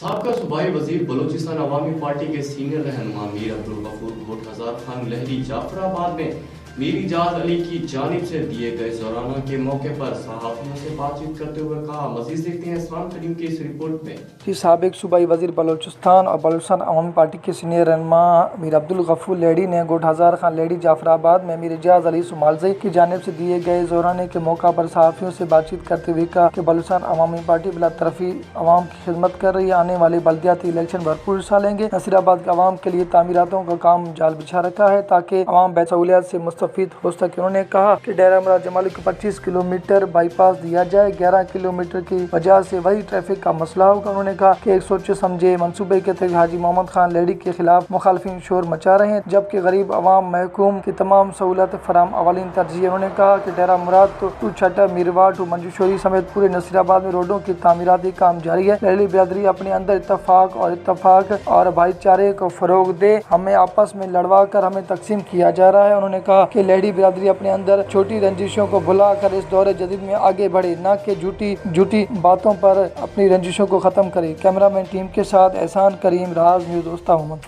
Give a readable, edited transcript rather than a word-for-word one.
سابقہ صوبائی وزیر بلوچستان عوامی پارٹی کے سینئر رہنما میر عبدالغفور گھوٹ ہزار خان لہری جعفر آباد میں میر اجاز علی کی جانب سے دیے گئے زورانہ کے موقع پر صحافیوں سے بات چیت کرتے ہوئے کہا۔ مزید دیکھتے ہیں اسلام کریم کی اس رپورٹ میں۔ سابق صوبائی وزیر بلوچستان اور بلوچستان عوامی پارٹی کے سینئر رہنما میر عبدالغفور لہری نے گھوٹ ہزار خان لہری جعفر آباد میں میر اجاز علی صومالزئی کی جانب سے دیے گئے زورانے کے موقع پر صحافیوں سے بات چیت کرتے ہوئے کہا کہ بلوچستان عوامی پارٹی بلا طرفی عوام کی خدمت کر رہی ہے۔ آنے والے بلدیاتی الیکشن بھرپور حصہ لیں گے۔ نصیر آباد کے عوام کے لیے تعمیراتوں کا کام جال بچھا رکھا ہے تاکہ عوام بہتر سہولیات سے مستفید ہو سکے۔ انہوں نے کہا کہ ڈیرہ مراد جمالی کو 25 کلومیٹر بائی پاس دیا جائے، 11 کلومیٹر کی وجہ سے وہی ٹریفک کا مسئلہ ہوگا۔ انہوں نے کہا کہ ایک سوچے سمجھے منصوبے کے تحت حاجی محمد خان لہری کے خلاف مخالفین شور مچا رہے ہیں جبکہ غریب عوام محکوم کی تمام سہولت فراہم اولین ترجیح ہے۔ انہوں نے کہا کہ ڈیرہ مراد ٹو چھٹا میرواڑ ٹو منجوشوری سمیت پورے نصیر آباد میں روڈوں کی تعمیراتی کام جاری ہے۔ لہری برادری اپنے اندر اتفاق اور بھائی چارے کو فروغ دے، ہمیں آپس میں لڑوا کر ہمیں تقسیم کیا جا رہا ہے۔ انہوں نے کہا کہ لہری برادری اپنے اندر چھوٹی رنجشوں کو بھلا کر اس دور جدید میں آگے بڑھے، نہ کہ جھوٹی باتوں پر اپنی رنجشوں کو ختم کرے۔ کیمرہ مین ٹیم کے ساتھ احسان کریم، راز نیوز، وسطی محمد۔